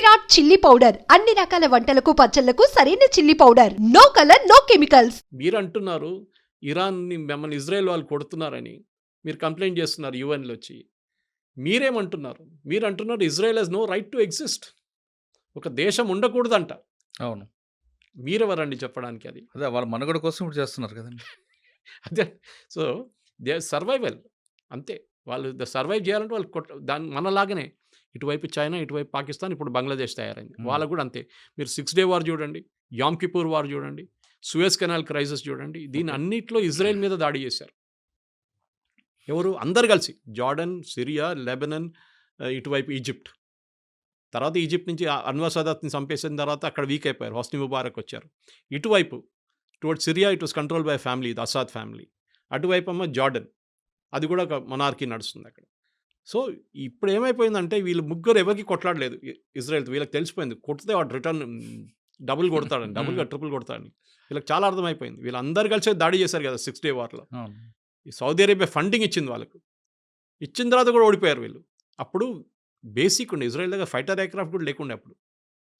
Virat chilli powder అన్ని రకాల వంటలకు పచ్చళ్లకు సరైన chilli powder. No colour no chemicals. మీరు అంటున్నారు ఇరాన్ని మిమ్మల్ని ఇజ్రాయెల్ వాళ్ళు కొడుతున్నారని మీరు కంప్లైంట్ చేస్తున్నారు యుఎన్లో వచ్చి. మీరేమంటున్నారు? మీరు అంటున్నారు Israel has no right to exist. ఒక దేశం ఉండకూడదంట. అవును. మీరెవరండి చెప్పడానికి అది? అదే వాళ్ళ మనుగడ కోసం ఇప్పుడు చేస్తున్నారు కదండి. అదే. సో దే సర్వైవల్ అంతే. వాళ్ళు సర్వైవ్ చేయాలంటే వాళ్ళు దాన్ని మనలాగానే ఇటువైపు చైనా, ఇటువైపు పాకిస్తాన్, ఇప్పుడు బంగ్లాదేశ్ తయారైంది. వాళ్ళకు కూడా అంతే. మీరు 6 డే వార్ చూడండి, యామ్ కిపూర్ వార్ చూడండి, సూయజ్ కెనాల్ క్రైసిస్ చూడండి. దీని అన్నిట్లో ఇజ్రాయెల్ మీద దాడి చేశారు. ఎవరు? అందరు కలిసి. జార్డన్, సిరియా, లెబనన్, ఇటువైపు ఈజిప్ట్. తర్వాత ఈజిప్ట్ నుంచి అన్వర్ సదాత్ని చంపేసిన తర్వాత అక్కడ వీక్ అయిపోయారు. హోస్ని ముబారక్ వచ్చారు. ఇటువైపు towards Syria it was control by family, the Assad family. అటువైపు అమ్మ జార్డన్, అది కూడా ఒక మొనార్కీ నడుస్తుంది అక్కడ. సో ఇప్పుడు ఏమైపోయిందంటే వీళ్ళు ముగ్గురు ఎవరికి కొట్లాడలేదు ఇజ్రాయెల్తో. వీళ్ళకి తెలిసిపోయింది కొడితే వాడు రిటర్న్ డబుల్ కొడతాడని, డబుల్గా ట్రిపుల్ కొడతాడని వీళ్ళకి చాలా అర్థమైపోయింది. వీళ్ళందరూ కలిసి దాడి చేశారు కదా 6 డే వార్లో. ఈ సౌదీ అరేబియా ఫండింగ్ ఇచ్చింది వాళ్ళకు. ఇచ్చిన తర్వాత కూడా ఓడిపోయారు వీళ్ళు. అప్పుడు బేసిక్ ఉండే ఇజ్రాయెల్ దగ్గర ఫైటర్ ఎయిర్క్రాఫ్ట్ కూడా లేకుండే అప్పుడు.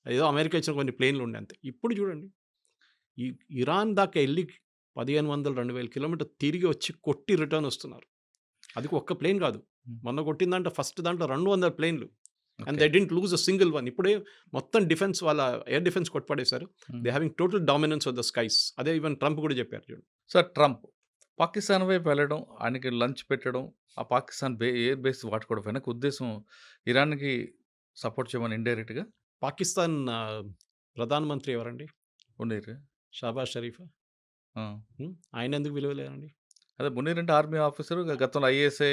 ఏదో అమెరికా ఇచ్చిన కొన్ని ప్లేన్లు ఉండే అంతే. ఇప్పుడు చూడండి ఈ ఇరాన్ దాకా వెళ్ళి 1500-2000 కిలోమీటర్ తిరిగి వచ్చి కొట్టి రిటర్న్ వస్తున్నారు. అది ఒక్క ప్లేన్ కాదు. మొన్న కొట్టిందంటే ఫస్ట్ దాంట్లో 200 ప్లేన్లు. And they didn't lose a single one. ఇప్పుడే మొత్తం డిఫెన్స్ వాళ్ళ ఎయిర్ డిఫెన్స్ కొట్టుపడేశారు. They having total dominance of the skies. అదే ఈవెన్ ట్రంప్ కూడా చెప్పారు చూడండి. సార్ ట్రంప్ పాకిస్తాన్ వైపు వెళ్ళడం, ఆయనకి లంచ్ పెట్టడం, ఆ పాకిస్తాన్ ఎయిర్ బేస్ వాడుకోవడం వెనక ఉద్దేశం ఇరాన్కి సపోర్ట్ చేయమని ఇండైరెక్ట్గా. పాకిస్తాన్ ప్రధానమంత్రి ఎవరండి? మునీర్. షాబాజ్ షరీఫా. ఆయన ఎందుకు విలువలేరండి? అదే మునీర్ అంటే ఆర్మీ ఆఫీసర్, గతంలో ఐఏఎస్ఏ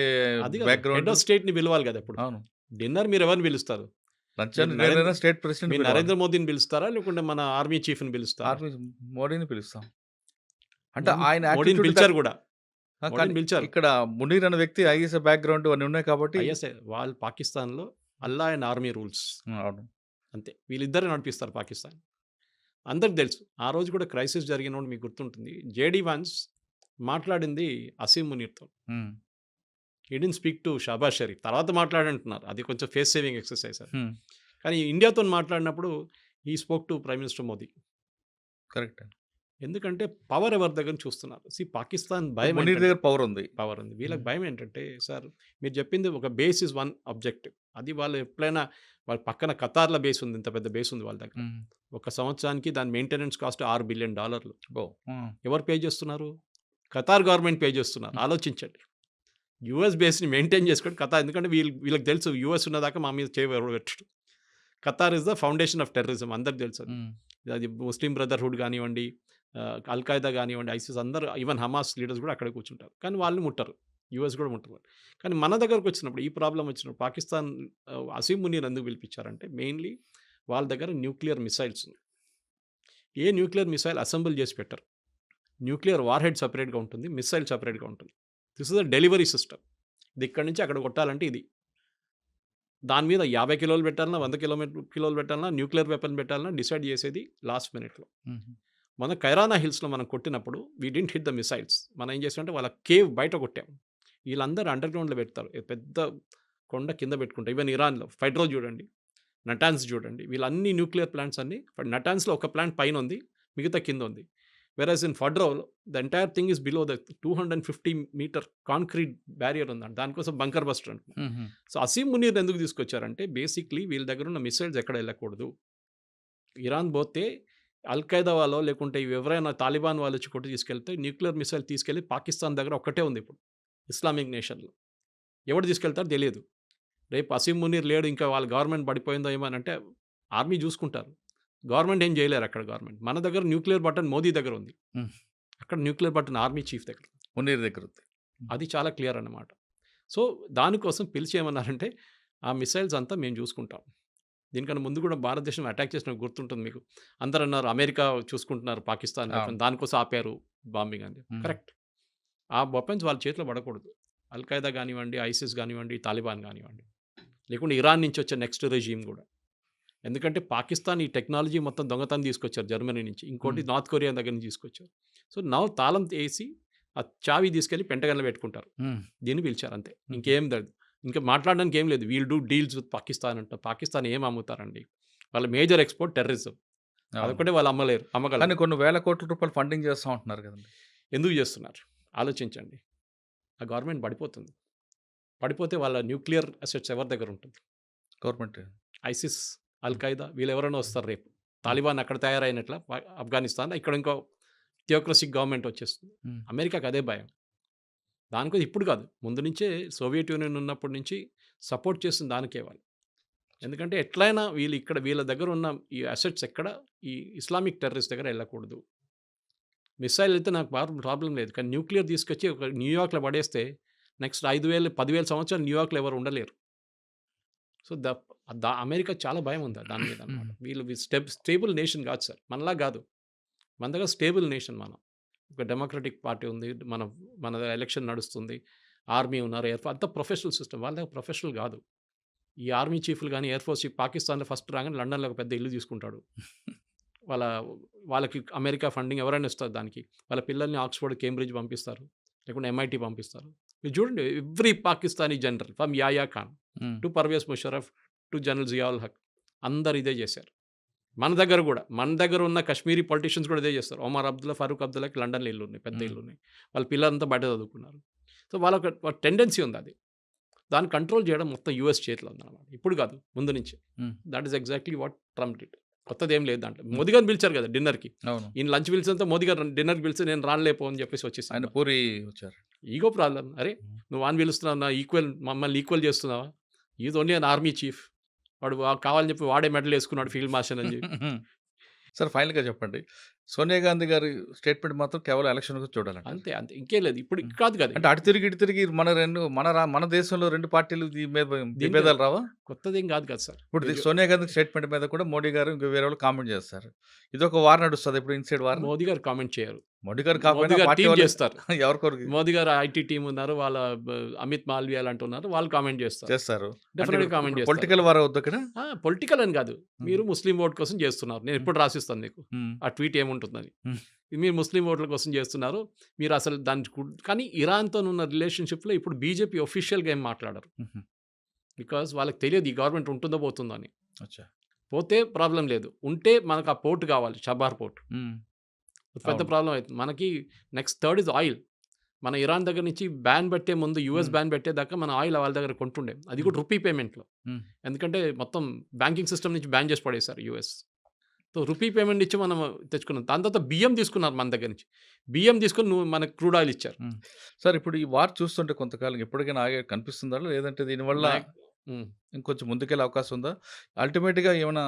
అది బ్యాక్గ్రౌండ్. హెడ్ ఆఫ్ స్టేట్ని పిలవాలి కదా. ఇప్పుడు అవును. డిన్నర్ మీరు ఎవరిని పిలుస్తారు? లంచ్ నరేంద్ర- స్టేట్ మీరు ప్రెసిడెంట్, నరేంద్ర మోదీని పిలుస్తారా లేకుంటే మన ఆర్మీ చీఫ్ని పిలుస్తారా? ఆర్మీ మోడీని పిలుస్తాం. అంటే ఆయన మోడీని attitude పిలిచారు కూడా. కానీ మోడీని పిలిచారు. ఇక్కడ మునీర్ అనే వ్యక్తి ఐఏఎస్ఏ బ్యాక్గ్రౌండ్ అన్నీ ఉన్నాయి కాబట్టి. ఐఎస్ఐ వాళ్ళు పాకిస్తాన్లో అల్లా అండ్ ఆర్మీ రూల్స్ అవును. అంతే. వీళ్ళిద్దరే నడిపిస్తారు పాకిస్తాన్. అందరికి తెలుసు. ఆ రోజు కూడా క్రైసిస్ జరిగినప్పుడు మీకు గుర్తుంటుంది. జేడీ వాన్స్ మాట్లాడింది అసీం మునీర్తో. He didn't speak to Shahbaz Sharif. తర్వాత మాట్లాడంటున్నారు. అది కొంచెం ఫేస్ సేవింగ్ ఎక్సర్సైజ్ అది. కానీ ఇండియాతో మాట్లాడినప్పుడు ఈ spoke to prime minister Modi. Correct. ఎందుకంటే పవర్ ఎవరి దగ్గర చూస్తున్నారు. పాకిస్తాన్ భయం మునీర్ దగ్గర పవర్ ఉంది. పవర్ ఉంది. వీళ్ళకి భయం ఏంటంటే సార్ మీరు చెప్పింది ఒక బేస్ ఇస్ వన్ ఆబ్జెక్టివ్. అది వాళ్ళు ఎప్పుడైనా వాళ్ళ పక్కన ఖతార్ల బేస్ ఉంది. ఇంత పెద్ద బేస్ ఉంది వాళ్ళ దగ్గర. ఒక సంవత్సరానికి దాని మెయింటెనెన్స్ కాస్ట్ $6 బిలియన్. ఎవరు పే చేస్తున్నారు? ఖతార్ గవర్నమెంట్ పే చేస్తున్నారు. ఆలోచించండి. యూఎస్ బేస్ని మెయింటైన్ చేసుకోండి ఖతార్. ఎందుకంటే వీళ్ళకి తెలుసు యూఎస్ ఉన్నదాకా మా మీద చేయబెట్టడు. Qatar is the foundation of terrorism. అందరికి తెలుసు. అది ముస్లిం బ్రదర్హుడ్ కానివ్వండి, అల్ఖాయిదా కానివ్వండి, ఐసిస్, అందరూ ఈవెన్ హమాస్ లీడర్స్ కూడా అక్కడే కూర్చుంటారు. కానీ వాళ్ళు ముట్టరు. యూఎస్ కూడా ముట్టరు. కానీ మన దగ్గరకు వచ్చినప్పుడు ఈ ప్రాబ్లం వచ్చినప్పుడు పాకిస్తాన్ అసీం మునీర్ ఎందుకు పిలిపించారంటే మెయిన్లీ వాళ్ళ దగ్గర న్యూక్లియర్ మిసైల్స్ ఉంది. ఏ న్యూక్లియర్ మిసైల్ అసెంబుల్ చేసి పెట్టరు. న్యూక్లియర్ వార్ హెడ్ సపరేట్గా ఉంటుంది, మిసైల్ సపరేట్గా ఉంటుంది. This is the delivery system. ఇది ఇక్కడి నుంచి అక్కడ కొట్టాలంటే ఇది. దాని మీద 50 కిలోలు పెట్టాలన్నా, 100 కిలోలు పెట్టాలన్నా, న్యూక్లియర్ వెపన్ పెట్టాలన్నా డిసైడ్ చేసేది లాస్ట్ మినిట్లో. మన కైరానా హిల్స్లో మనం కొట్టినప్పుడు we didn't hit the missiles. మనం ఏం చేసామంటే వాళ్ళ కేవ్ బయట కొట్టాం. వీళ్ళందరూ అండర్ గ్రౌండ్లో పెడతారు. పెద్ద కొండ కింద పెట్టుకుంటారు. ఈవెన్ ఇరాన్లో ఫైడ్రో చూడండి, నటాన్స్ చూడండి, వీళ్ళన్ని న్యూక్లియర్ ప్లాంట్స్ అన్ని. నటాన్స్లో ఒక ప్లాంట్ పైన ఉంది, మిగతా కింద ఉంది. వెరాజ్ ఇన్ ఫడ్రో the entire thing is below the 250 metre concrete barrier ఉందండి. దానికోసం బంకర్ బస్టర్ అంటున్నారు. సో అసీం మునీర్ ఎందుకు తీసుకొచ్చారంటే బేసిక్లీ వీళ్ళ దగ్గర ఉన్న మిసైల్స్ ఎక్కడ వెళ్ళకూడదు. ఇరాన్ పోతే అల్ఖైదా వాళ్ళు లేకుంటే ఎవరైనా తాలిబాన్ వాళ్ళు వచ్చి కొట్టి తీసుకెళ్తే న్యూక్లియర్ మిసైల్ తీసుకెళ్ళి పాకిస్తాన్ దగ్గర ఒక్కటే ఉంది ఇప్పుడు ఇస్లామిక్ నేషన్లో. ఎవరు తీసుకెళ్తారో తెలియదు. రేపు అసీం మునీర్ లేడు, ఇంకా వాళ్ళ గవర్నమెంట్ పడిపోయిందో ఏమనంటే ఆర్మీ చూసుకుంటారు. గవర్నమెంట్ ఏం చేయలేరు అక్కడ. గవర్నమెంట్ మన దగ్గర న్యూక్లియర్ బటన్ మోదీ దగ్గర ఉంది. అక్కడ న్యూక్లియర్ బటన్ ఆర్మీ చీఫ్ దగ్గర, మునీర్ దగ్గర ఉంది. అది చాలా క్లియర్ అన్నమాట. సో దానికోసం పిలిచి ఏమన్నారంటే ఆ మిసైల్స్ అంతా మేము చూసుకుంటాం. దీనికన్నా ముందు కూడా భారతదేశం అటాక్ చేసిన గుర్తుంటుంది మీకు. అందరూ అన్నారు అమెరికా చూసుకుంటున్నారు పాకిస్తాన్, దానికోసం ఆపారు బాంబింగ్ అని. కరెక్ట్. ఆ వెపన్స్ వాళ్ళ చేతిలో పడకూడదు. అల్ఖైదా కానివ్వండి, ఐసిస్ కానివ్వండి, తాలిబాన్ కానివ్వండి, లేకుంటే ఇరాన్ నుంచి వచ్చే నెక్స్ట్ రెజీమ్ కూడా. ఎందుకంటే పాకిస్తాన్ ఈ టెక్నాలజీ మొత్తం దొంగతనం తీసుకొచ్చారు జర్మనీ నుంచి, ఇంకోటి నార్త్ కొరియా దగ్గర నుంచి తీసుకొచ్చారు. సో నవ్వు తాళం వేసి ఆ చావి తీసుకెళ్ళి పెంటగన్లో పెట్టుకుంటారు. దీన్ని పిలిచారు అంతే, ఇంకేం లేదు. ఇంకా మాట్లాడడానికి ఏం లేదు. We'll do deals with Pakistan అంట. పాకిస్తాన్ ఏం అమ్ముతారండి? వాళ్ళ మేజర్ ఎక్స్‌పోర్ట్ టెర్రరిజం. అవును. అదొక్కటే వాళ్ళు అమ్మగలరు. కానీ కొన్ని వేల కోట్ల రూపాయలు ఫండింగ్ చేస్తా ఉంటున్నారు కదండీ! ఎందుకు చేస్తున్నారు? ఆలోచించండి. ఆ గవర్నమెంట్ పడిపోతుంది. పడిపోతే వాళ్ళ న్యూక్లియర్ అసెట్స్ ఎవరి దగ్గర ఉంటుంది? గవర్నమెంట్. ఐసిస్, అల్ ఖైదా వీళ్ళెవరైనా వస్తారు రేపు. తాలిబాన్ అక్కడ తయారైనట్ల ఆఫ్ఘనిస్తాన్ ఇక్కడ ఇంకో థియోక్రసిక్ గవర్నమెంట్ వచ్చేస్తుంది. హ్మ్. అమెరికాకి అదే భయం. దానికోసం ఇప్పుడు కాదు, ముందు నుంచే సోవియట్ యూనియన్ ఉన్నప్పటి నుంచి సపోర్ట్ చేస్తుంది దానికే వాళ్ళు. ఎందుకంటే ఎట్లయినా వీళ్ళ దగ్గర ఉన్న ఈ అసెట్స్ ఎక్కడ ఈ ఇస్లామిక్ టెర్రరిస్ట్ దగ్గర వెళ్ళకూడదు. మిసైల్ అయితే నాకు ప్రాబ్లం లేదు. కానీ న్యూక్లియర్ తీసుకొచ్చి ఒక న్యూయార్క్‌లో పడేస్తే నెక్స్ట్ 5,000, 10,000 సంవత్సరాలు న్యూయార్క్‌లో ఎవరు ఉండలేరు. సో, అమెరికా చాలా భయం ఉంది దాని మీద అనమాట. వీళ్ళు స్టేబుల్ నేషన్ కాదు సార్. మనలా కాదు. మన దగ్గర స్టేబుల్ నేషన్ మనం. ఒక డెమోక్రటిక్ పార్టీ ఉంది. మన ఎలక్షన్ నడుస్తుంది. ఆర్మీ ఉన్నారు, అంతా ప్రొఫెషనల్ సిస్టమ్. వాళ్ళ దగ్గర ప్రొఫెషనల్ కాదు. ఈ ఆర్మీ చీఫ్‌లు గాని, ఎయిర్ ఫోర్స్ చీఫ్ పాకిస్తాన్‌లో ఫస్ట్ రాగానే లండన్‌లో ఒక పెద్ద ఇల్లు తీసుకుంటాడు. వాళ్ళకి అమెరికా ఫండింగ్ ఎవరైనా ఇస్తారు దానికి. వాళ్ళ పిల్లల్ని ఆక్స్‌ఫర్డ్, కేంబ్రిడ్జ్ పంపిస్తారు. లేకుంటే ఎంఐటీ పంపిస్తారు. మీరు చూడండి, every Pakistani general from Yahya Khan hmm. To Pervez Musharraf to general Ziaul Haq అందరు ఇదే చేశారు. మన దగ్గర ఉన్న కశ్మీరీ పొలిటీషియన్స్ కూడా ఇదే చేస్తారు. ఒమర్ అబ్దుల్లా, ఫరూక్ అబ్దుల్లాకి లండన్‌లో ఇల్లు ఉన్నాయి, పెద్ద ఇల్లు ఉన్నాయి. వాళ్ళ పిల్లలంతా బయట చదువుకున్నారు. సో, వాళ్ళ టెండెన్సీ ఉంది అది. దాన్ని కంట్రోల్ చేయడం మొత్తం యూఎస్ చేతిలో ఉందన్నమాట. ఇప్పుడు కాదు, ముందు నుంచి. Hmm. That is exactly what Trump did. కొత్తదేం లేదు దాంట్లో. మోదీ గారిని పిలిచారు కదా డిన్నర్‌కి. అవును. ఈయన లంచ్ పిలిచినంత మోదీ గారు డిన్నర్‌కి పిలిచి నేను రానులేపో అని చెప్పేసి ఆయన వచ్చేసాను. పూరి వచ్చారు. Ego problem. అరే నువ్వు వాడిని పిలుస్తున్నావు, మమ్మల్ని ఈక్వల్ చేస్తున్నావా? Is only an army chief. వాడు కావాలని చెప్పి వాడే మెడల్ వేసుకున్నాడు ఫీల్డ్ మార్షల్ అని చెప్పి. సార్ ఫైనల్‌గా చెప్పండి. సోనియా గాంధీ గారి స్టేట్మెంట్ మాత్రం కేవలం ఎలక్షన్ గురించి చూడాలంట. అంతే ఇంకేం లేదు. ఇప్పుడు కాదు కదా. అంటే అటు తిరిగి ఇటు తిరిగి మన దేశంలో 2 పార్టీలు విభేదాలు రావా? కొత్తదేం కాదు కదా సార్. ఇప్పుడు సోనియా గాంధీ స్టేట్మెంట్ మీద కూడా మోడీ గారు ఇంకా వేరే వాళ్ళు కామెంట్ చేస్తారు. ఇదొక వార్ నడుస్తుంది. ఇప్పుడు ఇన్సైడ్ వార్. మోదీ గారు కామెంట్ చేయరు. మోడీ గారు మోదీ కాకపోయినా గారు పార్టీ టీం వాళ్ళు చేస్తారు. ఎవరికొరికి మోదీ గారు ఐటీ టీం ఉన్నారు, వాళ్ళ అమిత్ మాల్వియా లాంటి ఉన్నారు, వాళ్ళు కామెంట్ చేస్తారు. చేస్తారు. డెఫినెట్గా కామెంట్ చేస్తారు. పొలిటికల్ వార్ అవుద్ది అక్కడ. పొలిటికల్ అని కాదు, మీరు ముస్లిం ఓట్ కోసం చేస్తున్నారు. నేను ఎప్పుడు రాసిస్తాను మీకు ఆ ట్వీట్ ఏముంటుందని. మీరు ముస్లిం ఓట్ల కోసం చేస్తున్నారు. మీరు అసలు కానీ ఇరాన్తో ఉన్న రిలేషన్షిప్లో ఇప్పుడు బీజేపీ ఒఫీషియల్గా ఏం మాట్లాడరు. బికాస్ వాళ్ళకి తెలియదు ఈ గవర్నమెంట్ ఉంటుందో పోతుందో అని. పోతే ప్రాబ్లం లేదు, ఉంటే మనకు ఆ పోర్ట్ కావాలి, చబార్ పోర్ట్. పెద్ద ప్రాబ్లం అవుతుంది మనకి. Next third is oil. మన ఇరాన్ దగ్గర నుంచి బ్యాన్ పెట్టే ముందు యూఎస్ బ్యాన్ పెట్టేదాకా మన ఆయిల్ వాళ్ళ దగ్గర కొంటుండే, అది కూడా రూపీ పేమెంట్లో. ఎందుకంటే మొత్తం బ్యాంకింగ్ సిస్టమ్ నుంచి బ్యాన్ చేసి పడేశారు యూఎస్. సో రూపీ పేమెంట్ ఇచ్చి మనం తెచ్చుకున్నాం. దాని తర్వాత బియ్యం తీసుకున్నారు మన దగ్గర నుంచి. బియ్యం తీసుకుని మనకు క్రూడ్ ఆయిల్ ఇచ్చారు. సార్ ఇప్పుడు ఈ వార్ చూస్తుంటే కొంతకాలం ఎప్పటికైనా ఆగే కనిపిస్తుందా, లేదంటే దీనివల్ల ఇంకొంచెం ముందుకెళ్ళే అవకాశం ఉందా? అల్టిమేట్గా ఏమైనా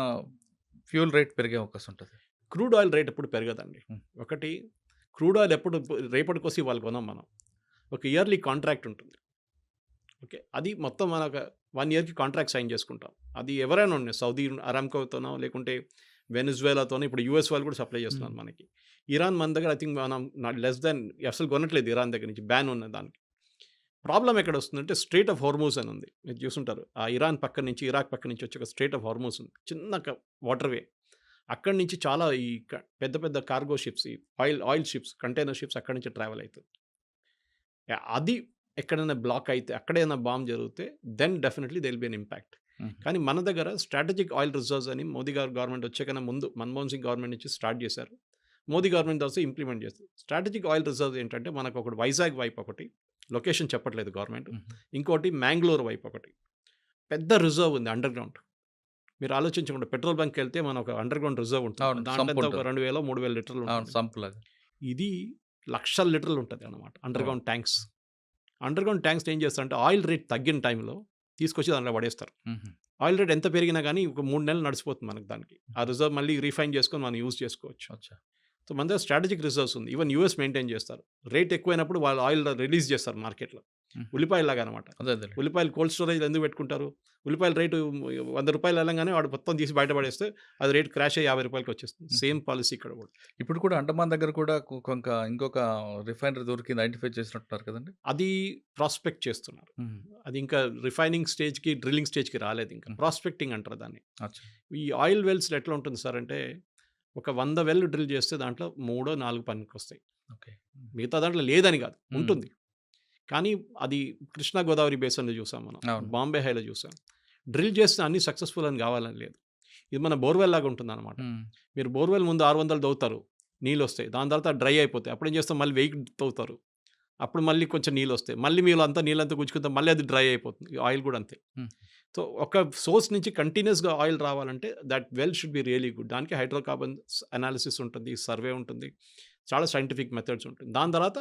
ఫ్యూల్ రేట్ పెరిగే అవకాశం ఉంటుంది? క్రూడ్ ఆయిల్ రేట్ ఎప్పుడు పెరగదండి. ఒకటి, క్రూడ్ ఆయిల్ ఎప్పుడు రేపటి కోసం ఇవాళ కొనాం మనం. ఒక ఇయర్లీ కాంట్రాక్ట్ ఉంటుంది. ఓకే, అది మొత్తం మన 1 ఇయర్కి కాంట్రాక్ట్ సైన్ చేసుకుంటాం. అది ఎవరైనా ఉన్నాయి, సౌదీ అరామ్కోతోనో లేకుంటే వెనిజువేలాతోనో. ఇప్పుడు యూఎస్ వాళ్ళు కూడా సప్లై చేస్తున్నారు మనకి. ఇరాన్ మన దగ్గర ఐ థింక్ మనం లెస్ దాన్ అసలు కొనట్లేదు ఇరాన్ దగ్గర నుంచి, బ్యాన్ ఉన్న దానికి. ప్రాబ్లం ఎక్కడ వస్తుందంటే స్ట్రెయిట్ ఆఫ్ హార్మూజ్ అని ఉంది, మీరు చూసుంటారు. ఆ ఇరాన్ పక్క నుంచి, ఇరాక్ పక్క నుంచి వచ్చి ఒక స్ట్రెయిట్ ఆఫ్ హార్మూజ్ ఉంది, చిన్న వాటర్వే. అక్కడి నుంచి చాలా ఈ పెద్ద పెద్ద కార్గో షిప్స్, ఈ ఆయిల్ షిప్స్, కంటైనర్ షిప్స్ అక్కడి నుంచి ట్రావెల్ అవుతుంది. అది ఎక్కడైనా బ్లాక్ అయితే, అక్కడైనా బాంబ్ జరిగితే then definitely they will be an impact. కానీ మన దగ్గర స్ట్రాటజిక్ ఆయిల్ రిజర్వ్స్ అని మోదీ గారు గవర్నమెంట్ వచ్చేకన్నా ముందు మన్మోహన్ సింగ్ గవర్నమెంట్ నుంచి స్టార్ట్ చేశారు. మోదీ గవర్నమెంట్ also ఇంప్లిమెంట్ చేస్తారు. స్ట్రాటజిక్ ఆయిల్ రిజర్వ్స్ ఏంటంటే మనకు ఒకటి వైజాగ్ వైపు ఒకటి, లొకేషన్ చెప్పట్లేదు గవర్నమెంట్. ఇంకోటి మ్యాంగ్లూర్ వైపు ఒకటి పెద్ద రిజర్వ్ ఉంది అండర్ గ్రౌండ్. మీరు ఆలోచించకుండా పెట్రోల్ బంక్కి వెళ్తే మన ఒక అండర్ గ్రౌండ్ రిజర్వ్ ఉంటుంది. దాంట్లో ఒక 2,000-3,000 లీటర్లు ఉంటుంది. ఇది లక్షల లీటర్లు ఉంటుంది అన్నమాట under ground tanks. Under ground tanks ఏం చేస్తారంటే ఆయిల్ రేట్ తగ్గిన టైంలో తీసుకొచ్చి దాంట్లో పడేస్తారు. ఆయిల్ రేట్ ఎంత పెరిగినా కానీ ఒక 3 నెలలు నడిచిపోతుంది మనకి. దానికి ఆ రిజర్వ్ మళ్ళీ రీఫైన్ చేసుకొని మనం యూజ్ చేసుకోవచ్చు. సో మన దగ్గర స్ట్రాటజిక్ రిజర్వ్స్ ఉంది. ఈవెన్ యూఎస్ మెయింటైన్ చేస్తారు. రేట్ ఎక్కువైనప్పుడు వాళ్ళు ఆయిల్ రిలీజ్ చేస్తారు మార్కెట్లో, ఉల్లిపాయలాగా అనమాట. ఉల్లిపాయలు కోల్డ్ స్టోరేజ్ ఎందుకు పెట్టుకుంటారు? ఉల్లిపాయల రేటు 100 రూపాయలు వెళ్ళగానే వాడు మొత్తం తీసి బయటపడేస్తే అది రేట్ క్రాష్ అయ్యి 50 రూపాయలకి వచ్చేస్తుంది. సేమ్ పాలసీ ఇక్కడ కూడా. ఇప్పుడు కూడా అండమాన్ దగ్గర కూడా ఇంకొక రిఫైనరీ దొరికింది, ఐడెంటిఫై చేసినట్టున్నారు కదండి. అది ప్రాస్పెక్ట్ చేస్తున్నారు. అది ఇంకా రిఫైనింగ్ స్టేజ్కి, డ్రిల్లింగ్ స్టేజ్కి రాలేదు. ఇంకా ప్రాస్పెక్టింగ్ అంటారు దాన్ని. ఈ ఆయిల్ వెల్స్ ఎట్లా ఉంటుంది సార్ అంటే, ఒక 100 వెల్ డ్రిల్ చేస్తే దాంట్లో 3-4 పనికి వస్తాయి. మిగతా దాంట్లో లేదని కాదు, ఉంటుంది. కానీ అది కృష్ణా గోదావరి బేసిన్లో చూసాం మనం, బాంబే హైలో చూసాం. డ్రిల్ చేస్తే అన్ని సక్సెస్ఫుల్ అని కావాలని లేదు. ఇది మన బోర్వెల్ లాగా ఉంటుందన్నమాట. మీరు బోర్వెల్ ముందు 600 తవ్వుతారు, నీళ్ళు వస్తాయి. దాని తర్వాత డ్రై అయిపోతాయి. అప్పుడు ఏం చేస్తాం, మళ్ళీ 1000 తవ్వుతారు, అప్పుడు మళ్ళీ కొంచెం నీళ్ళు వస్తాయి. మళ్ళీ మీరు అంతా నీళ్ళంతా గుంజుకుంటాం, మళ్ళీ అది డ్రై అయిపోతుంది. ఆయిల్ కూడా అంతే. సో ఒక సోర్స్ నుంచి కంటిన్యూస్గా ఆయిల్ రావాలంటే that well should be really good. దానికి హైడ్రోకార్బన్స్ అనాలిసిస్ ఉంటుంది, సర్వే ఉంటుంది, చాలా సైంటిఫిక్ మెథడ్స్ ఉంటుంది. దాని తర్వాత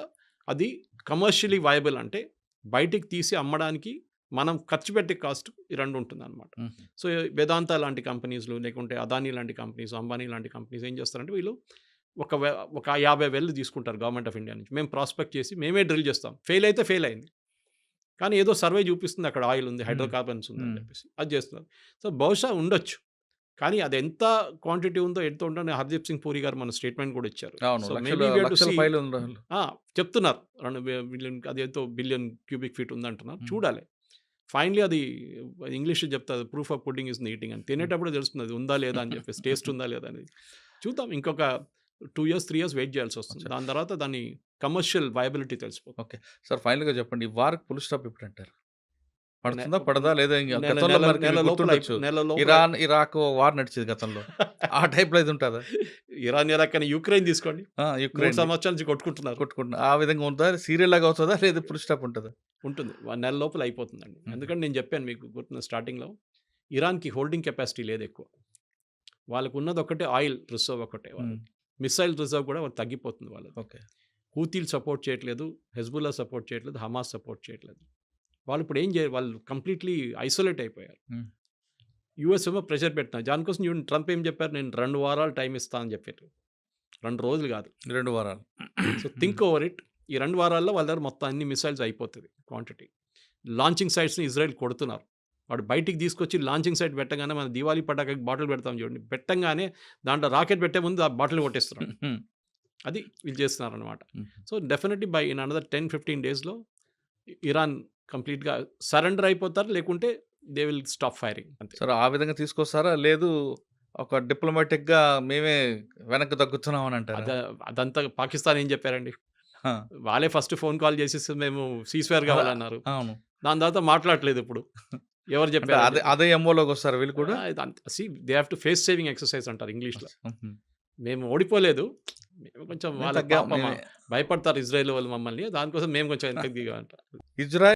అది కమర్షియలీ వయబుల్ అంటే బయటికి తీసి అమ్మడానికి మనం ఖర్చు పెట్టే కాస్ట్ ఈ రెండు ఉంటుంది అనమాట. సో వేదాంత లాంటి కంపెనీస్లు, లేకుంటే అదానీ లాంటి కంపెనీస్, అంబానీ లాంటి కంపెనీస్ ఏం చేస్తారంటే వీళ్ళు ఒక 50 వెళ్ళు తీసుకుంటారు గవర్నమెంట్ ఆఫ్ ఇండియా నుంచి. మేము ప్రాస్పెక్ట్ చేసి మేమే డ్రిల్ చేస్తాం. ఫెయిల్ అయితే ఫెయిల్ అయింది, కానీ ఏదో సర్వే చూపిస్తుంది అక్కడ ఆయిల్ ఉంది, హైడ్రోకార్బన్స్ ఉంది అని చెప్పేసి అది చేస్తున్నారు. సో బహుశా ఉండొచ్చు, కానీ అది ఎంత క్వాంటిటీ ఉందో ఎంత ఉందో హర్దీప్ సింగ్ పూరి గారు మన స్టేట్మెంట్ కూడా ఇచ్చారు. So maybe we have to see- చెప్తున్నారు 2 బిలియన్, అది ఎంతో బిలియన్ క్యూబిక్ ఫీట్ ఉందంటున్నారు. చూడాలి, ఫైనలీ అది ఇంగ్లీష్ చెప్తారు, proof of pudding is eating అని. తినేటప్పుడు తెలుస్తుంది అది ఉందా లేదా అని చెప్పేసి, టేస్ట్ ఉందా లేదా అనేది. చూద్దాం, ఇంకొక 2 years 3 years వెయిట్ చేయాల్సి వస్తుంది. దాని తర్వాత దాని కమర్షియల్ వయబిలిటీ తెలిసిపోతుంది. సార్ ఫైనల్గా చెప్పండి, ఈ వార్కి ఫుల్ స్టాప్ ఎప్పుడు అంటారు? పడుతుందా పడదా లేదా? ఇంకా నెల గతంలో మనకి లోపల గుర్తుండొచ్చు, నెల లోపల ఇరాన్ ఇరాక్ వార్ నడిచేది గతంలో. ఆ టైప్లో ఇది ఉంటుందా? ఇరాన్ ఇరాక్ అని యుక్రెయిన్ తీసుకోండి, 3 యుక్రెయిన్ సంవత్సరాల నుంచి కొట్టుకుంటున్నారు. కొట్టుకుంటున్నా ఆ విధంగా ఉంటుందా? సీరియల్ లాగా అవుతుందా లేదా ఫుల్ స్టాప్ ఉంటుందా? ఉంటుంది, నెల లోపల అయిపోతుందండి. ఎందుకంటే నేను చెప్పాను మీకు గుర్తున్న స్టార్టింగ్లో, ఇరాన్కి హోల్డింగ్ కెపాసిటీ లేదు ఎక్కువ. వాళ్ళకు ఉన్నది ఒకటే ఆయిల్ రిజర్వ్ ఒకటే. మిసైల్ రిజర్వ్ కూడా వాళ్ళు తగ్గిపోతుంది. వాళ్ళు ఓకే, హూతీలు సపోర్ట్ చేయట్లేదు, హెజ్బుల్లా సపోర్ట్ చేయట్లేదు, హమాస్ సపోర్ట్ చేయట్లేదు. వాళ్ళు ఇప్పుడు ఏం చేయాలి, వాళ్ళు కంప్లీట్లీ ఐసోలేట్ అయిపోయారు. యూఎస్ ఏమో ప్రెషర్ పెట్టినారు దానికోసం. ట్రంప్ ఏం చెప్పారు, నేను 2 వారాలు టైం ఇస్తాను అని చెప్పారు. 2 రోజులు కాదు, 2 వారాలు. So think over it. ఈ 2 వారాల్లో వాళ్ళ దగ్గర మొత్తం అన్ని మిసైల్స్ అయిపోతుంది క్వాంటిటీ. లాంచింగ్ సైట్స్ని ఇజ్రాయెల్ కొడుతున్నారు. వాడు బయటికి తీసుకొచ్చి లాంచింగ్ సైట్ పెట్టగానే మన దివాళీ పటాకి బాటిల్ పెడతాం చూడండి, పెట్టంగానే దాంట్లో రాకెట్ పెట్టే ముందు ఆ బాటిల్ కొట్టేస్తున్నారు. అది వీళ్ళు చేస్తున్నారు అనమాట. So definitely by in another 10-15 డేస్లో ఇరాన్ కంప్లీట్గా సరెండర్ అయిపోతారు, లేకుంటే దే విల్ స్టాప్ ఫైరింగ్ అంతే. సరే, ఆ విధంగా తీసుకొస్తారా? లేదు ఒక డిప్లొమాటిక్గా మేమే వెనక్కి తగ్గుతున్నాం అని అంటారు? అదంతా పాకిస్తాన్ ఏం చెప్పారండి, వాళ్ళే ఫస్ట్ ఫోన్ కాల్ చేసి మేము సీస్వేర్ కావాలన్నారు. అవును, దాని తర్వాత మాట్లాడలేదు. ఇప్పుడు ఎవరు చెప్పారు? అదే ఎంఓలోకి వస్తారు వీళ్ళు కూడా. They have to face saving exercise అంటారు ఇంగ్లీష్లో. మేము ఓడిపోలేదు, మేము కొంచెం వాళ్ళ భయపడతారు ఇజ్రాయెల్ వాళ్ళు మమ్మల్ని, దానికోసం మేము కొంచెం వెనక్కి దిగామంటారు. ఇజ్రాయెల్